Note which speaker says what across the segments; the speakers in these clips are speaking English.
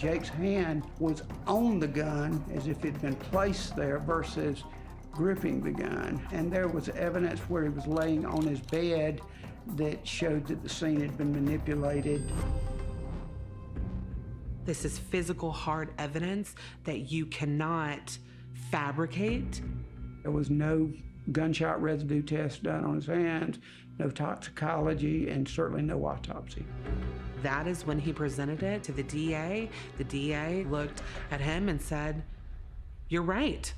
Speaker 1: Jake's hand was on the gun as if it had been placed there versus gripping the gun. And there was evidence where he was laying on his bed that showed that the scene had been manipulated.
Speaker 2: This is physical, hard evidence that you cannot fabricate.
Speaker 1: There was no gunshot residue test done on his hands, no toxicology, and certainly no autopsy.
Speaker 2: That is when he presented it to the DA. The DA looked at him and said, "You're right."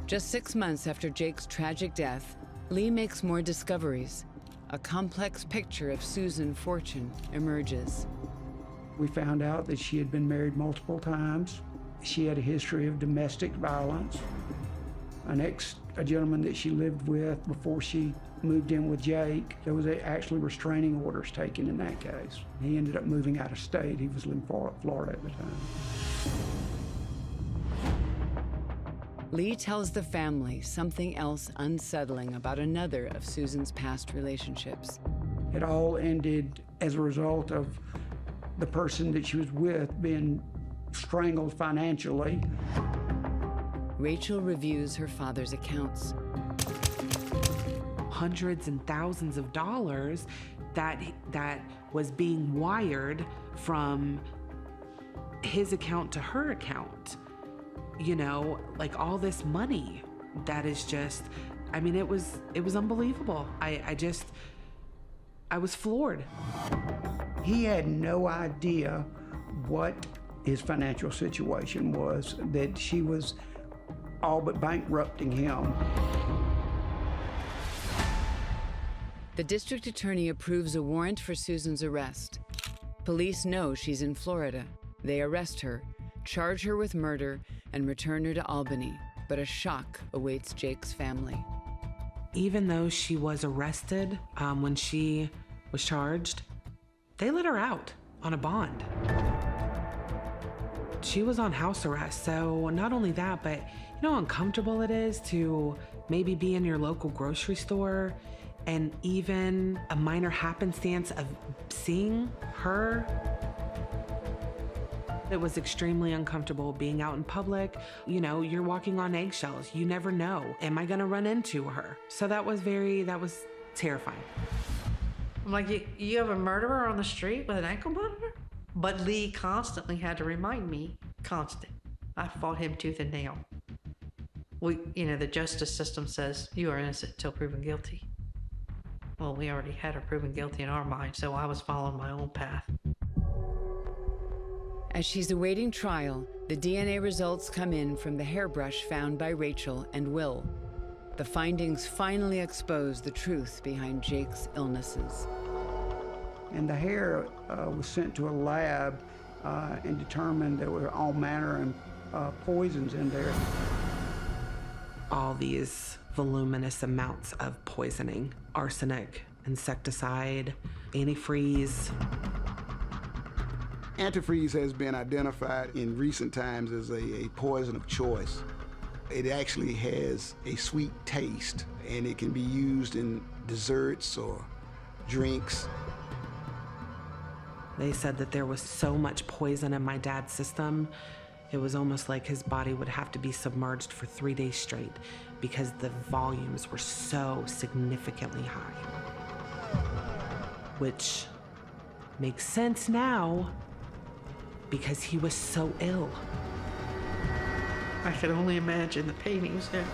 Speaker 3: Just 6 months after Jake's tragic death, Lee makes more discoveries. A complex picture of Susan Fortune emerges.
Speaker 1: We found out that she had been married multiple times. She had a history of domestic violence. A gentleman that she lived with before she moved in with Jake, there was actually restraining orders taken in that case. He ended up moving out of state. He was in Florida at the time.
Speaker 3: Lee tells the family something else unsettling about another of Susan's past relationships.
Speaker 1: It all ended as a result of the person that she was with being strangled financially.
Speaker 3: Rachel reviews her father's accounts.
Speaker 2: Hundreds and thousands of dollars that was being wired from his account to her account. You know, like all this money that is just, I mean, it was unbelievable. I was floored.
Speaker 1: He had no idea what his financial situation was, that she was all but bankrupting him.
Speaker 3: The district attorney approves a warrant for Susan's arrest. Police know she's in Florida. They arrest her, charge her with murder, and return her to Albany. But a shock awaits Jake's family.
Speaker 2: Even though she was arrested when she was charged, they let her out on a bond. She was on house arrest, so not only that, but you know how uncomfortable it is to maybe be in your local grocery store and even a minor happenstance of seeing her. It was extremely uncomfortable being out in public. You know, you're walking on eggshells. You never know. Am I gonna run into her? So that was terrifying.
Speaker 4: I'm like, you have a murderer on the street with an ankle monitor? But Lee constantly had to remind me, constant. I fought him tooth and nail. The justice system says you are innocent until proven guilty. Well, we already had her proven guilty in our mind, so I was following my own path.
Speaker 3: As she's awaiting trial, the DNA results come in from the hairbrush found by Rachel and Will. The findings finally expose the truth behind Jake's illnesses.
Speaker 1: And the hair was sent to a lab and determined there were all manner of poisons in there.
Speaker 2: All these voluminous amounts of poisoning, arsenic, insecticide, antifreeze.
Speaker 5: Antifreeze has been identified in recent times as a poison of choice. It actually has a sweet taste, and it can be used in desserts or drinks.
Speaker 2: They said that there was so much poison in my dad's system, it was almost like his body would have to be submerged for 3 days straight because the volumes were so significantly high. Which makes sense now because he was so ill.
Speaker 4: I could only imagine the pain he was in.